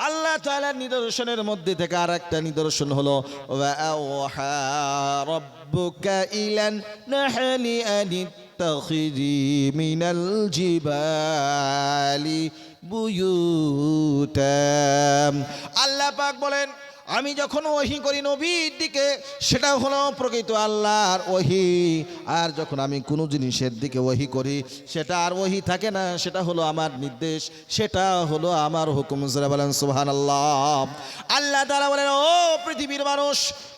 আল্লাহ তাআলার নিদর্শনের মধ্যে থেকে আরেকটা নিদর্শন হলো ওয়া আওহা রাব্বুকা ইলান নাহলি আনিত্তাখিযি মিনাল জিবালি বুয়ুতাম। আল্লাহ পাক বলেন, আমি যখন ওহী করি নবীর দিকে সেটা হলো প্রকৃত আল্লাহর ওহী, আর যখন আমি কোনো জিনিসের দিকে ওহী করি সেটা আর ওহী থাকে না, সেটা হলো আমার নির্দেশ, সেটা হলো আমার হুকুম। যারা বলেন সুবহানাল্লাহ। আল্লাহ তাআলা বলেন, ও পৃথিবীর মানুষ,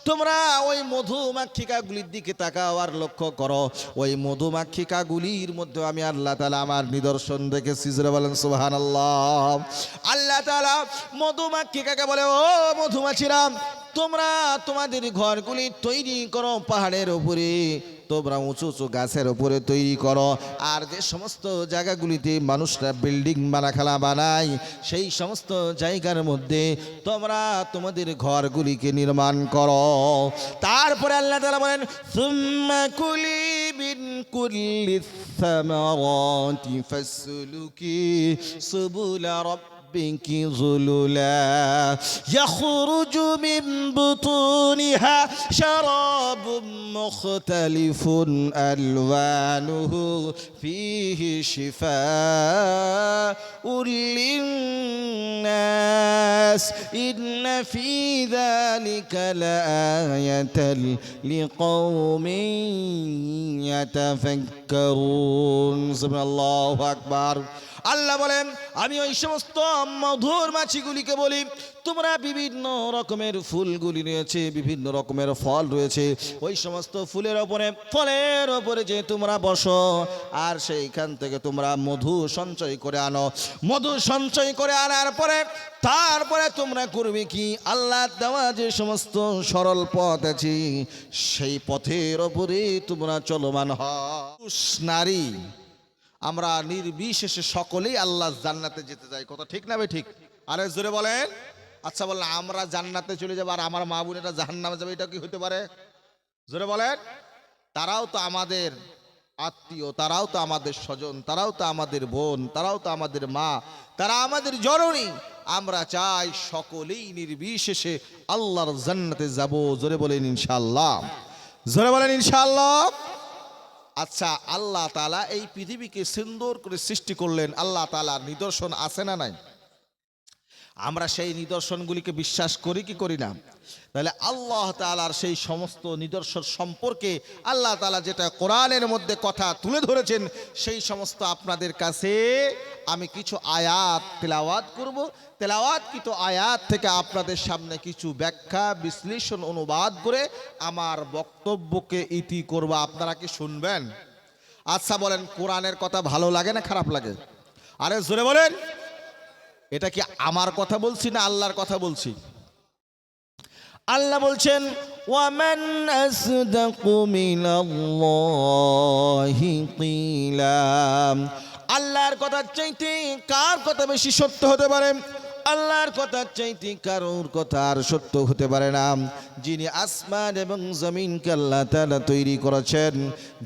তোমরা ওই মধুমাক্ষিকাগুলির দিকে তাকাও আর লক্ষ্য করো, ওই মধুমাক্ষিকাগুলির মধ্যে আমি আল্লাহ তাআলা আমার নিদর্শন রেখেছি। যারা বলেন সুবহানাল্লাহ। আল্লাহ তাআলা মধুমাক্ষিকাকে বলে, ও মধুমাছিরা, তোমরা তোমাদের ঘরগুলি তৈরি করো পাহাড়ের উপরে, তোমরা উঁচু উঁচু গাছের উপরে তৈরি করো, আর যে সমস্ত জায়গাগুলিতে মানুষরা বিল্ডিং বানাখালা বানায় সেই সমস্ত জায়গার মধ্যে তোমরা তোমাদের ঘরগুলিকে নির্মাণ করো। তারপরে আল্লাহ তাআলা বলেন, সুম্মা কুলি মিন কুল্লিস সামারাতি ফাসলুকি সুবুলা ربك ذللا يخرج من بطونها شراب مختلف ألوانه فيه شفاء للناس إن في ذلك لآية لقوم يتفكرون سبحان الله أكبر। আল্লাহ বলেন, আমি ওই সমস্ত মধুর মাছিগুলিকে বলি, তোমরা বিভিন্ন রকমের ফুলগুলি রয়েছে, বিভিন্ন রকমের ফল রয়েছে, ওই সমস্ত ফুলের ওপরে ফলের ওপরে যে তোমরা বসো আর সেইখান থেকে তোমরা মধু সঞ্চয় করে আনো। মধু সঞ্চয় করে আনার পরে তারপরে তোমরা করবে কি, আল্লাহ দেওয়া যে সমস্ত সরল পথ আছে সেই পথের ওপরে তোমরা চলমান হও। নারী আমরা নির্বিশেষে সকলেই আল্লাহ জান্নাতে যেতে চাই, কথা ঠিক না ভাই? ঠিক। আরে জোরে বলেন। আচ্ছা বললাম, আমরা জান্নাতে চলে যাবো আর আমার মা বোনেরা জাহান্নামে যাবে, এটা কি হতে পারে? জোরে বলেন। তারাও তো আমাদের আত্মীয়, তারাও তো আমাদের স্বজন, তারাও তো আমাদের বোন, তারাও তো আমাদের মা, তারা আমাদের জননী। আমরা চাই সকলেই নির্বিশেষে আল্লাহর জান্নাতে যাব। জোরে বলেন ইনশাআল্লাহ। জোরে বলেন ইনশাআল্লাহ। আচ্ছা, আল্লাহ তাআলা এই পৃথিবীকে সুন্দর করে সৃষ্টি করলেন, আল্লাহ তাআলার নিদর্শন আছে না নাই? আমরা সেই নিদর্শনগুলিকে বিশ্বাস করি কি করি না? তাহলে আল্লাহ তাআলার সেই সমস্ত নিদর্শন সম্পর্কে আল্লাহ তাআলা যেটা কোরআনের মধ্যে কথা তুলে ধরেছেন, সেই সমস্ত আপনাদের কাছে আমি কিছু আয়াত তেলাওয়াত করব। তেলাওয়াতকৃত আয়াত থেকে আপনাদের সামনে কিছু ব্যাখ্যা, বিশ্লেষণ, অনুবাদ করে আমার বক্তব্যকে ইতি করব। আপনারা কি শুনবেন? আচ্ছা বলেন, কোরআনের কথা ভালো লাগে না খারাপ লাগে? আরে জোরে বলেন। এটা কি আমার কথা বলছি না আল্লাহর কথা বলছি? আল্লাহ বলছেন, ওয়ামান আসদাকু মিনাল্লাহি কিলা। আল্লাহর কথা চাইতে কার কথা বেশি সত্য হতে পারে? আল্লাহর কথা চাইতে কারোর কথা আর সত্য হতে পারে না। যিনি আসমান এবং জমিনকে আল্লাহ তাআলা তৈরি করেছেন,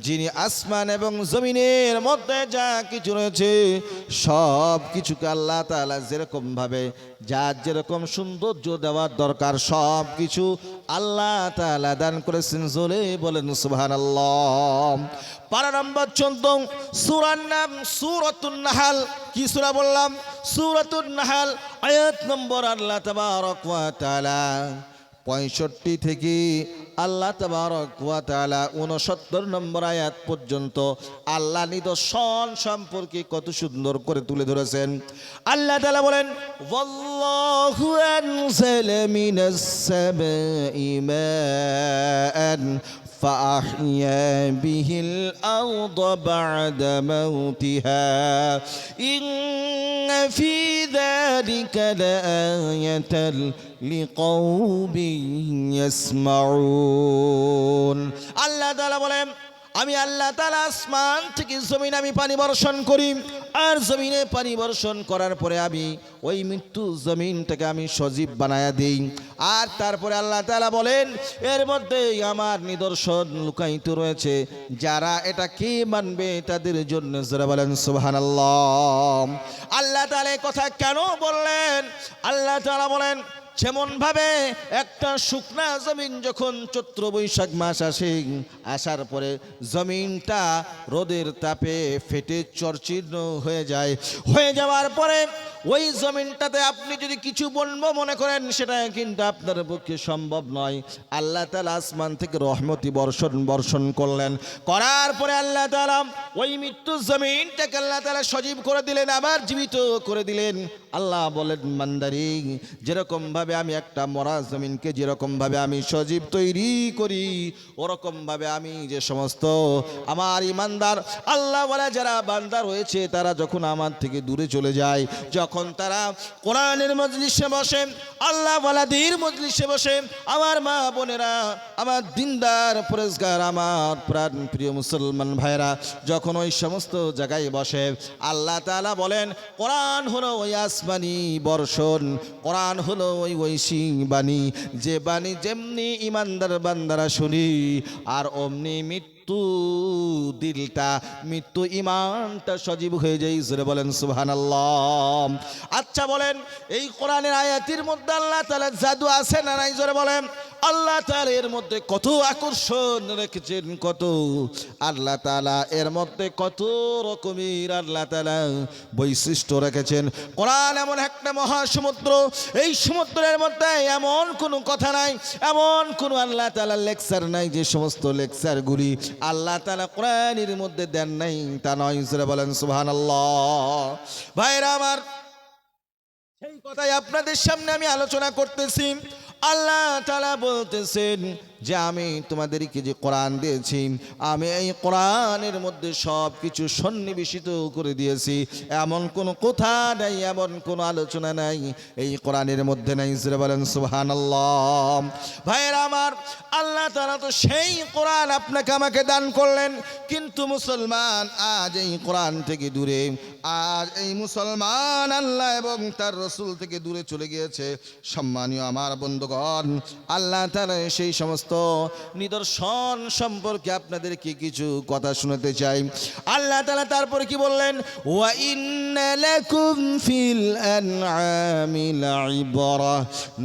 যিনি আসমান এবং জমিনের মধ্যে যা কিছু রয়েছে সব কিছুকে আল্লাহ তাআলা যেরকম ভাবে যার যেরকম সৌন্দর্য দেওয়ার দরকার সব কিছু আল্লাহ তাআলা দান করেছেন। জোরে বলেন সুবহানাল্লাহ। পারা নম্বর 14, সূরার নাম সূরাতুন নাহাল। কি সূরা বললাম? সূরাতুন নাহাল। আয়াত নম্বর আল্লাহ তাবারক ওয়া তাআলা 65 থেকে আল্লাহ তাবারক ওয়া তাআলা 69 নম্বর আয়াত পর্যন্ত আল্লাহ নিদর্শন সম্পর্কে কত সুন্দর করে তুলে ধরেছেন। আল্লাহ তাআলা বলেন, ওয়াল্লাহু আনজালা মিনাস সামাই মাআন فأحيا به الأرض بعد موتها إن في ذلك لآية لقوم يسمعون। আল্লাহ তাআলা বলেন, আমি আল্লাহ তাআলা আসমান থেকে জমিনে আমি পানি বর্ষণ করি, আর জমিনে পানি বর্ষণ করার পরে আমি ওই মৃত্যু জমিনটাকে আমি সজীব বানায়া দিই। আর তারপরে আল্লাহ তাআলা বলেন এর মধ্যে আমার নিদর্শন লুকায়িত রয়েছে, যারা এটা কি মানবে তাদের জন্য যারা বলেন সুবহানাল্লাহ। আল্লাহ তাআলা এই কথা কেন বললেন? আল্লাহ তাআলা বলেন যেমন ভাবে একটা শুকনা জমিন যখন চৈত্র বৈশাখ মাস আসে, আসার পরে জমিনটা রোদের তাপে ফেটে চরচিন্ন হয়ে যায়, হয়ে যাওয়ার পরে ওই জমিনটাতে আপনি যদি কিছু বলবো মনে করেন সেটা কিন্তু আপনার পক্ষে সম্ভব নয়। আল্লাহ তাআলা আসমান থেকে রহমতি বর্ষণ করলেন, করার পরে আল্লাহ তাআলা ওই মৃত্যু জমিনটাকে আল্লাহ তাআলা সজীব করে দিলেন, আবার জীবিত করে দিলেন। আল্লাহ বলেন বান্দারি, যেরকম ভাবে আমি একটা মরা জমিনকে যেরকম ভাবে আমি সজীব তৈরি করি, ওরকম ভাবে আমি যে সমস্ত আমার ইমানদার আল্লাহ ওয়ালা যারা বান্দা রয়েছে তারা যখন আমার থেকে দূরে চলে যায়, যখন তারা কোরআনের মজলিসে বসে, আল্লাহ ওয়ালাদের মজলিসে বসে, আমার মা বোনেরা, আমার দিনদার পরেজগার, আমার প্রাণ প্রিয় মুসলমান ভাইরা যখন ওই সমস্ত জায়গায় বসে, আল্লাহ তাআলা বলেন কোরআন হলো ওই আসমানি বর্ষণ, কোরআন হলো ওই ঐশী বাণী, যে বাণী যেমনি ইমানদার বান্দারা শুনি আর অমনি মৃত্যু দিলটা, মৃত্যু ইমানটা সজীব হয়ে যায়। জোরে বলেন সুবহানাল্লাহ। আচ্ছা বলেন এই কোরআনের আয়াতের মধ্যে আল্লাহ তাআলা জাদু আছে না নাই? জোরে বলেন। আল্লাহ তাআলা এর মধ্যে কত আকর্ষণ রেখেছেন, কত আল্লাহ তাআলা এর মধ্যে কত রকমের আল্লাহ তাআলা বৈশিষ্ট্য রেখেছেন। কোরআন এমন একটা মহাসমুদ্র, এই সমুদ্রের মধ্যে এমন কোনো কথা নাই, এমন কোনো আল্লাহ তাআলার লেকচার নাই যে সমস্ত লেকচারগুলি আল্লাহ তাআলা কোরআনের মধ্যে দেন নাই তা নয়। জোরে বলেন সুবহানাল্লাহ। ভাইরা আমার, সেই কথাই আপনাদের সামনে আমি আলোচনা করতেছি। আল্লাহ তাআলা বলতেছেন যে আমি তোমাদেরকে যে কোরআন দিয়েছি, আমি এই কোরআনের মধ্যে সব কিছু সন্নিবেশিত করে দিয়েছি, এমন কোনো কথা নাই, এমন কোনো আলোচনা নাই এই কোরআনের মধ্যে নাই। জোরে বলেন সুবহানাল্লাহ। ভাইয়েরা আমার, আল্লাহ তাআলা তো সেই কোরআন আপনাকে আমাকে দান করলেন, কিন্তু মুসলমান আজ এই কোরআন থেকে দূরে, আজ এই মুসলমান আল্লাহ এবং তার রাসূল থেকে দূরে চলে গিয়েছে। সম্মানীয় আমার বন্ধুগণ, আল্লাহ তাআলা সেই সমস্ত নিদর্শন সম্পর্কে আপনাদেরকে কিছু কথা শোনাতে চাই। আল্লাহ তাআলা তারপরে কি বললেন? ওয়া ইন্না লাকুম ফিল আনআমি লাইবরা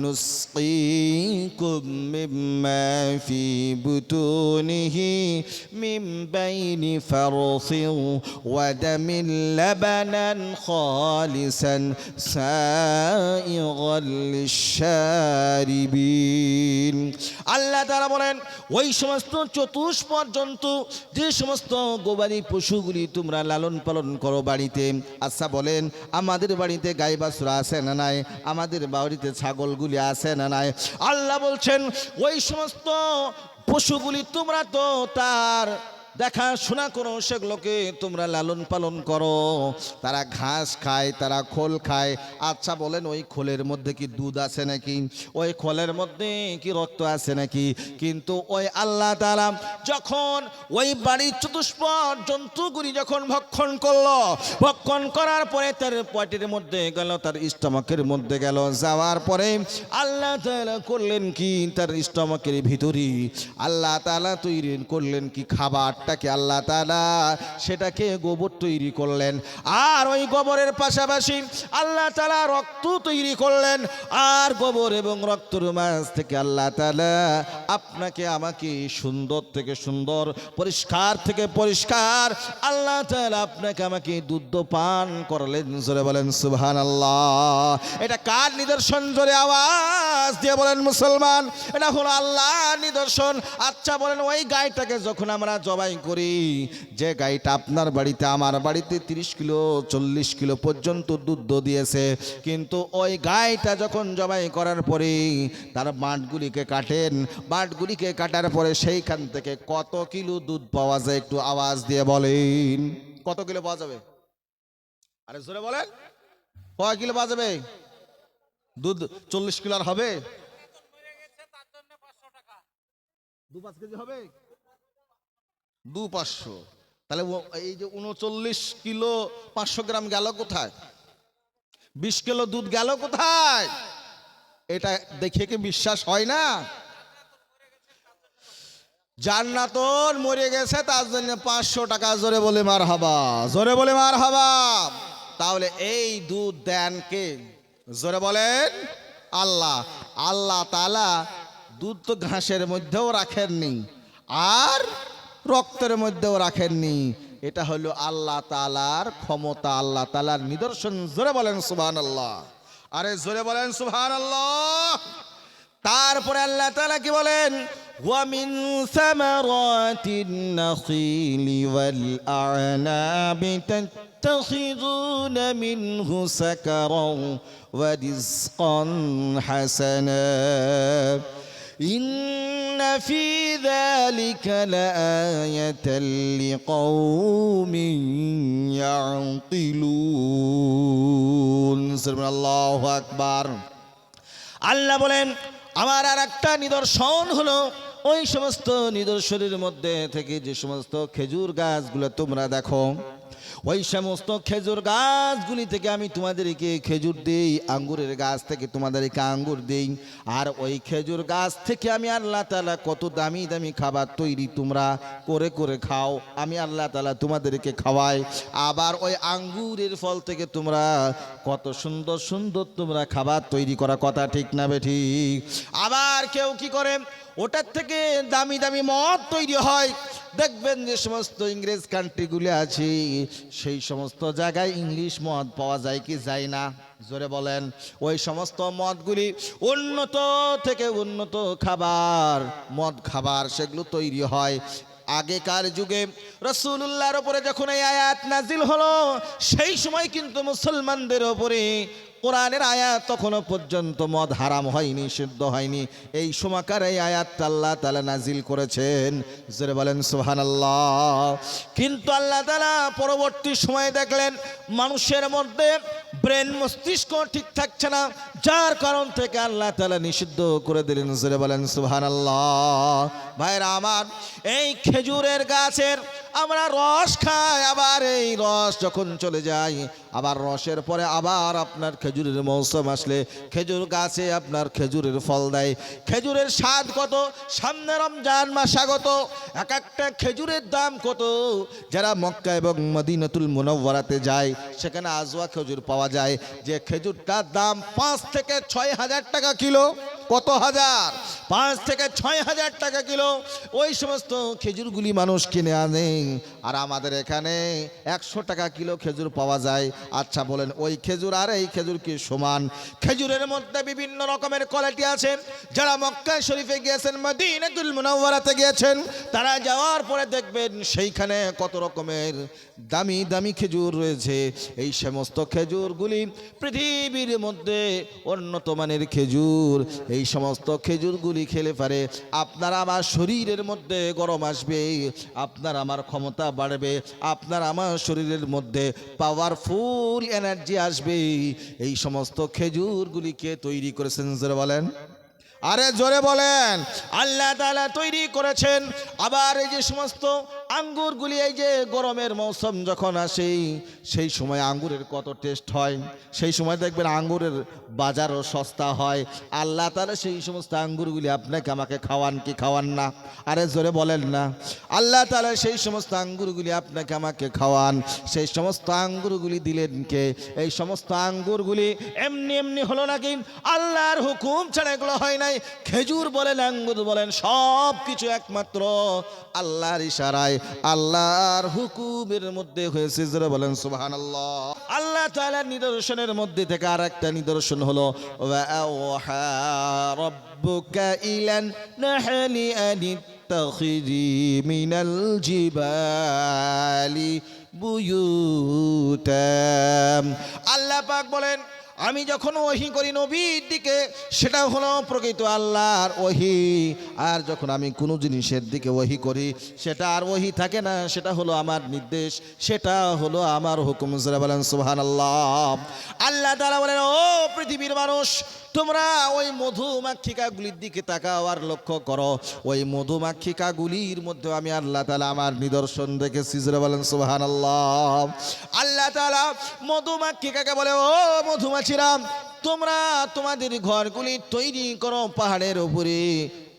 নুসকিকুম মিম্মা ফি বুতুনিহি মিন বাইনি ফারসিন ওয়া দামিন লাবানান খালিসান সাইগাল লিশ-শারিবিন। আল্লাহ তাআলা বলেন ওই সমস্ত চতুষ্পদ জন্তু, যে সমস্ত গবাদি পশুগুলি তোমরা লালন পালন করো বাড়িতে, আচ্ছা বলেন আমাদের বাড়িতে গাই বাছুর আছে না নাই? আমাদের বাড়িতে ছাগলগুলি আছে না নাই? আল্লাহ বলছেন ওই সমস্ত পশুগুলি তোমরা তো তার দেখাশোনা করো, সেগুলোকে তোমরা লালন পালন করো, তারা ঘাস খায়, তারা খোল খায়। আচ্ছা বলেন ওই খোলের মধ্যে কি দুধ আছে নাকি? ওই খোলের মধ্যে কি রক্ত আছে নাকি? কিন্তু ওই আল্লাহ তাআলা যখন ওই বাড়ির চতুষ্পদ জন্তুগুলি যখন ভক্ষণ করলো, ভক্ষণ করার পরে তার পেটের মধ্যে গেল, তার স্টমাকের মধ্যে গেল, যাওয়ার পরে আল্লাহ তাআলা করলেন কি, তার স্টমাকের ভিতরে আল্লাহ তাআলা তৈরি করলেন কি খাবার, আল্লাহ তাআলা সেটাকে গোবর তৈরি করলেন, আর ওই গোবরের পাশাপাশি আল্লাহ তাআলা রক্ত তৈরি করলেন, আর গোবর এবং রক্তের মাঝ থেকে আল্লাহ তাআলা আপনাকে আমাকে সুন্দর থেকে সুন্দর, পরিষ্কার থেকে পরিষ্কার আল্লাহ তাআলা আপনাকে আমাকে দুধ পান করালেন। জোরে বলেন সুবহানাল্লাহ। এটা কার নিদর্শন? জোরে আওয়াজ দিয়ে বলেন মুসলমান, এটা হলো আল্লাহর নিদর্শন। আচ্ছা বলেন ওই গাইটাকে যখন আমরা জবাই করি, যে গাইটা আপনার বাড়িতে আমার বাড়িতে 30 কিলো 40 কিলো পর্যন্ত দুধ দিয়েছে, কিন্তু ওই গাইটা যখন জবাই করার পরে তার বাঁটগুলিকে কাটেন, বাঁটগুলিকে কাটার পরে সেইখান থেকে কত কিলো দুধ পাওয়া যায়? একটু আওয়াজ দিয়ে বলেন, কত কিলো পাওয়া যাবে? আরে জোরে বলেন, কয় কিলো পাওয়া যাবে দুধ? 40 কিলো আর হবে? 2-5 কেজি হবে? 500, তাহলে এই যে 39 কিলো 500 গ্রাম গেল কোথায়? 20 কিলো দুধ গেল কোথায়? এটা দেখে কি বিশ্বাস হয় না? জান্নাতুল মরে গেছে, তার জন্য 500 টাকা। জোরে বলে মারহাবা, জোরে বলে মারহাবা। তাহলে এই দুধ দেন কে? জোরে বলেন আল্লাহ। আল্লাহ তাআলা দুধ তো ঘাসের মধ্যেও রাখেননি আর রক্তের মধ্যেও রাখেননি। এটা হলো আল্লাহ তাআলার ক্ষমতা, আল্লাহ তাআলার নিদর্শন। জোরে বলেন সুবহানাল্লাহ। আরে জোরে বলেন সুবহানাল্লাহ। তারপরে আল্লাহ তাআলা কি বলেন? وَمِن ثَمَرَاتِ النَّخِيلِ وَالْأَعْنَابِ تَتَّخِذُونَ مِنْهُ سَكَرًا وَرِزْقًا حَسَنًا إِنَّ فِي ذَلِكَ لَآيَةً لِقَوْمٍ يَعْقِلُونَ। আল্লাহু আকবার। আল্লাহ বলেন আমার আর একটা নিদর্শন হলো ওই সমস্ত নিদর্শনের মধ্যে থেকে যে সমস্ত খেজুর গাছগুলো তোমরা দেখো, ওই সমস্ত খেজুর গাছগুলি থেকে আমি তোমাদেরকে খেজুর দেই, আঙ্গুরের গাছ থেকে তোমাদেরকে আঙ্গুর দেই। আর ওই খেজুর গাছ থেকে আমি আল্লাহ তাআলা কত দামি দামি খাবার তৈরি তোমরা করে করে খাও, আমি আল্লাহ তাআলা তোমাদেরকে খাওয়াই। আবার ওই আঙ্গুরের ফল থেকে তোমরা কত সুন্দর সুন্দর তোমরা খাবার তৈরি করা, কথা ঠিক না বেঠিক? আবার কেউ কি করে, ওটার থেকে দামি দামি মদ তৈরি হয়। দেখবেন যে সমস্ত ইংরেজ কান্ট্রিগুলি আছে সেই সমস্ত জায়গায় ইংলিশ মদ পাওয়া যায় কি যায় না? জোরে বলেন। ওই সমস্ত মদগুলি উন্নত থেকে উন্নত খাবার, মদ খাবার সেগুলো তৈরি হয়। আগেকার যুগে রাসূলুল্লাহর উপরে যখন এই আয়াত নাজিল হলো, সেই সময় কিন্তু মুসলমানদের উপরে কোরআনের আয়াত তখনও পর্যন্ত মদ হারাম হয়নি, সিদ্ধ হয়নি। এই সময়কার এই আয়াতটা আল্লাহ তাআলা নাজিল করেছেন। জোরে বলেন সুবহানাল্লাহ। কিন্তু আল্লাহ তাআলা পরবর্তী সময়ে দেখলেন মানুষের মধ্যে ব্রেন, মস্তিষ্ক ঠিক থাকছে না, যার কারণ থেকে আল্লাহ তাআলা নিষিদ্ধ করে দিলেন। জোরে বলেন সুবহানাল্লাহ। ভাইরা আমার, এই খেজুরের গাছের আমরা রস খাই, আবার এই রস যখন চলে যায়, আবার রসের পরে আবার আপনার খেজুরের মৌসুম আসলে খেজুর গাছে আপনার খেজুরের ফল দেয়। খেজুরের স্বাদ কত! সামনে রমজান মাস আগত, এক একটা খেজুরের দাম কত! যারা মক্কা এবং মদিনাতুল মুনাওয়ারাতে যায় সেখানে আজওয়া খেজুর পাওয়া যায়, যে খেজুরটার দাম 5 থেকে 6 হাজার টাকা কিলো। কত হাজার? 5 থেকে 6 হাজার টাকা কিলো। ওই সমস্ত খেজুরগুলি মানুষ কিনে আনে, আর আমাদের এখানে 100 টাকা কিলো খেজুর পাওয়া যায়। আচ্ছা বলেন, ওই খেজুর আর এই খেজুর কি সমান? খেজুরের মধ্যে বিভিন্ন রকমের কোয়ালিটি আছে। যারা মক্কা শরীফে গিয়েছেন, মদিনাতুল মুনাওয়ারাতে গিয়েছেন, তারা যাওয়ার পরে দেখবেন সেইখানে কত রকমের দামি দামি খেজুর রয়েছে। এই সমস্ত খেজুরগুলি পৃথিবীর মধ্যে উন্নত মানের খেজুর। এই সমস্ত খেজুরগুলি খেলে পারে আপনার আমার শরীরের মধ্যে গরম আসবে, আপনার আমার ক্ষমতা বাড়বে, আপনার আমার শরীরের মধ্যে পাওয়ারফুল এনার্জি আসবে। এই সমস্ত খেজুরগুলিকে তৈরি করেছেন, জোরে বলেন, আরে জোরে বলেন, আল্লাহ তাআলা তৈরি করেছেন। আবার এই যে সমস্ত আঙ্গুরগুলি, এই যে গরমের মৌসুম যখন আসে সেই সময় আঙ্গুরের কত টেস্ট হয়, সেই সময় দেখবেন আঙ্গুরের বাজারও সস্তা হয়। আল্লাহ তাআলা সেই সমস্ত আঙ্গুরগুলি আপনাকে আমাকে খাওয়ান কি খাওয়ান না? আরে জোরে বলেন না। আল্লাহ তাআলা সেই সমস্ত আঙ্গুরগুলি আপনাকে আমাকে খাওয়ান। সেই সমস্ত আঙ্গুরগুলি দিলেন কে? এই সমস্ত আঙ্গুরগুলি এমনি এমনি হলো নাকি? আল্লাহর হুকুম ছাড়া এগুলো হয় নাই। খেজুর বলেন, আঙ্গুর বলেন, সব কিছু একমাত্র আল্লাহর ইশারায়, আল্লাহর হুকুমের মধ্যে হয়েছে। জোরে বলেন সুবহানাল্লাহ। আল্লাহ তাআলার নিদর্শনের মধ্যে থেকে আর একটা নিদর্শন হলো, ওয়া আওহা রাব্বুকা ইলান নাহলি আনিত্তাখিযি মিনাল জিবালি বুয়ুতা। আল্লাহ পাক বলেন, আমি যখন ওহী করি নবীর দিকে সেটা হলো প্রকৃত আল্লাহর ওহী, আর যখন আমি কোনো জিনিসের দিকে ওহী করি সেটা আর ওহী থাকে না, সেটা হলো আমার নির্দেশ, সেটা হলো আমার হুকুম। জোরে বলেন সুবহানাল্লাহ। আল্লাহ তাআলা বলেন, ও পৃথিবীর মানুষ, তোমরা ওই মধুমাক্ষিকাগুলির দিকে তাকাও আর লক্ষ্য করো, ওই মধুমাক্ষিকাগুলির মধ্যে আমি আল্লাহ তাআলা আমার নিদর্শন দেখেছি। জোরে বলেন সুবহানাল্লাহ। আল্লাহ তাআলা মধুমাক্ষিকাকে বলে, ও মধুমাছিরা, তোমরা তোমাদের ঘরগুলি তৈরি করো পাহাড়ের উপরে,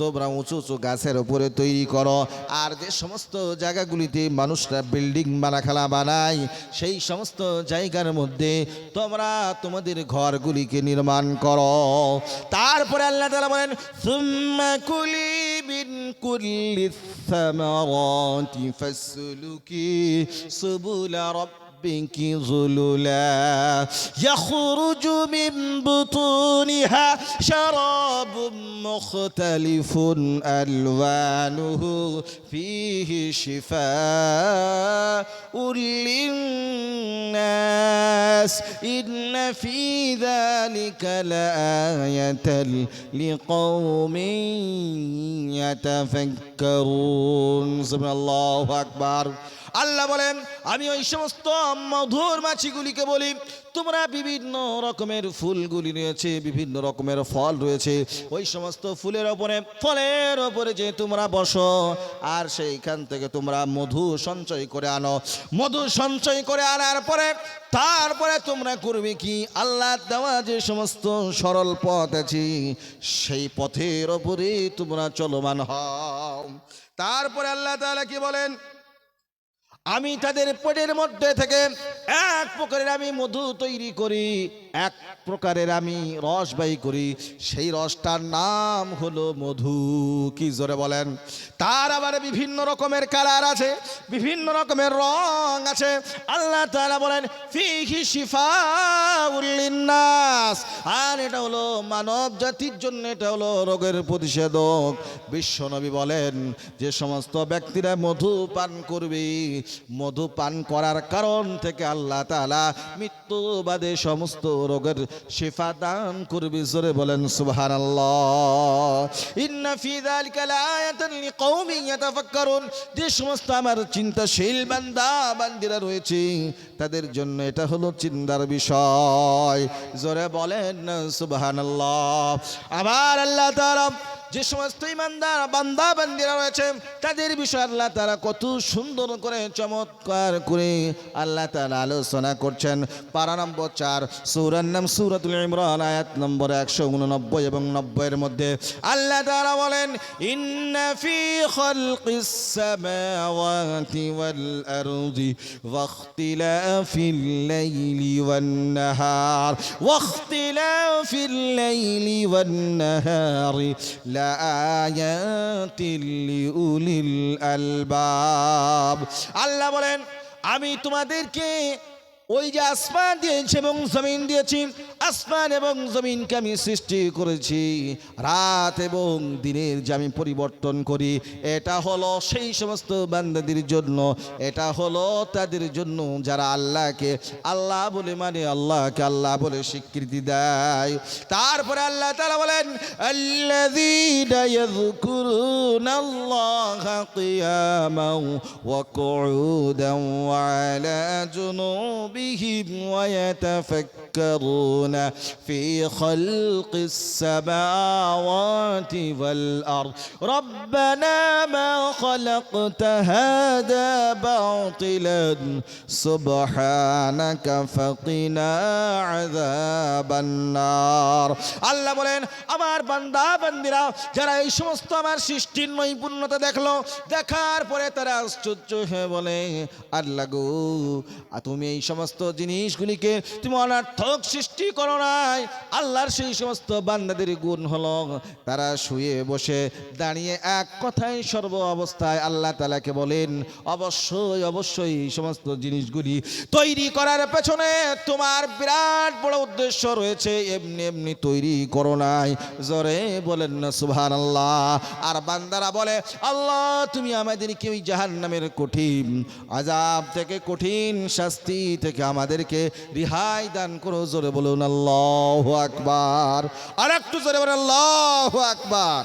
তোমরা উঁচু উঁচু গাছের উপরে তৈরি করো, আর যে সমস্ত জায়গাগুলিতে মানুষরা বিল্ডিং বানাখালা বানায় সেই সমস্ত জায়গার মধ্যে তোমরা তোমাদের ঘরগুলিকে নির্মাণ করো। তারপরে আল্লাহ তাআলা বলেন, সুম্মা কুলি মিন কুল্লিস সামারাতি ফাসলুকি সুবুলা ربك ذللا يخرج من بطونها شراب مختلف ألوانه فيه شفاء للناس إن في ذلك لآية لقوم يتفكرون سبحان الله أكبر। আল্লাহ বলেন, আমি ওই সমস্ত মধুর মাছিগুলিকে বলি, তোমরা বিভিন্ন রকমের ফুলগুলি রয়েছে, বিভিন্ন রকমের ফল রয়েছে, ওই সমস্ত ফুলের ওপরে ফলের ওপরে যে তোমরা বসো আর সেইখান থেকে তোমরা মধু সঞ্চয় করে আনো। মধু সঞ্চয় করে আনার পরে তারপরে তোমরা করবে কি, আল্লাহ দেওয়া যে সমস্ত সরল পথ আছে সেই পথের ওপরে তোমরা চলমান হও। তারপরে আল্লাহ তাআলা কি বলেন, আমি তাদের পেটের মধ্যে থেকে এক প্রকারের আমি মধু তৈরি করি, এক প্রকারের আমি রস বাই করি, সেই রসটার নাম হলো মধু। কি জোরে বলেন। তার আবার বিভিন্ন রকমের কালার আছে, বিভিন্ন রকমের রং আছে। আল্লাহ তাআলা বলেন, ফিহি শিফাউল লিন্নাস, আর এটা হলো মানব জাতির জন্য, এটা হলো রোগের প্রতিষেধক। বিশ্বনবী বলেন, যে সমস্ত ব্যক্তিরা মধু পান করবে, মধু পান করার কারণ থেকে আল্লাহ তাআলা মৃত্যু বাদে সমস্ত রোগের শিফা দান করবে। জোরে বলেন সুবহানাল্লাহ। ইন্না ফি যালিকা লাআয়াতান লিকাওমিন ইয়াতাফাক্কারুন, যে সমস্ত আমার চিন্তাশীল বান্দা বান্দিরা রয়েছে তাদের জন্য এটা হলো চিন্তার বিষয়। জোরে বলেন সুবহানাল্লাহ। আবার আল্লাহ তাআলা যে সমস্ত ইমানদার বান্দা বান্দিরা রয়েছে তাদের বিষয়ে আল্লাহ তাআলা কত সুন্দর করে চমৎকার করে আল্লাহ তাআলা আলোচনা করছেন। পারা নম্বর 4, সূরার নাম সূরাতুল ইমরান, আয়াত নম্বর 189 এবং 90 এর মধ্যে আল্লাহ তাআলা বলেন, ইন্না ফি খালকিস সামাওয়াতি ওয়াল আরদি ওয়াখতিলাফিল লাইলি ওয়ান নাহার ওয়াখতিলাফিল লাইলি ওয়ান নাহারি লাআয়াতিল লিউলিল আলবাব। আল্লাহ বলেন, আমি তোমাদেরকে ওই যে আসমান দিয়েছি এবং জমিন দিয়েছি, আসমান এবং জমিনকে আমি সৃষ্টি করেছি, রাত এবং দিনের যে আমি পরিবর্তন করি, এটা হলো সেই সমস্ত বান্দাদের জন্য, এটা হলো তাদের জন্য যারা আল্লাহকে আল্লাহ বলে মানে, আল্লাহকে আল্লাহ বলে স্বীকৃতি দেয়। তারপরে আল্লাহ তাআলা বলেন, আল্লাযীনা ইয়াযকুরুনাল্লাহা কিয়ামান ওয়া কুউদান ওয়া আলা জুনুবিহিম ويتفكرون في خلق السماوات والأرض ربنا ما خلقت هذا باطلا سبحانك فقنا عذاب النار। আল্লাহ বলেন, আমার বান্দা বান্দিরা যারা এই সমস্ত আমার সৃষ্টির নৈপুণ্যতা দেখলো, দেখার পরে তারা আশ্চর্য হয়ে বলে, আল্লাহ গো, তুমি এই সমস্ত জিনিসগুলিকে তুমি অনর্থক সৃষ্টি করো নাই। আল্লাহর সেই সমস্ত বান্দাদের গুণ হলো তারা শুয়ে বসে দাঁড়িয়ে এক কথায় সর্ব অবস্থায় আল্লাহ তাআলাকে বলেন, অবশ্যই অবশ্যই এই সমস্ত জিনিসগুলি তৈরি করার পেছনে তোমার বিরাট বড় উদ্দেশ্য রয়েছে, এমনি এমনি তৈরি করো নাই। জোরে বলেন না সুবহানাল্লাহ। আর বান্দারা বলে, আল্লাহ তুমি আমাদেরকে ওই জাহান্নামের কঠিন আযাব থেকে, কঠিন শাস্তি থেকে থেকে আমাদেরকে রিহাই দান করো। জোরে বলুন আল্লাহু আকবার। আর একটু জোরে বলুন আল্লাহু আকবার।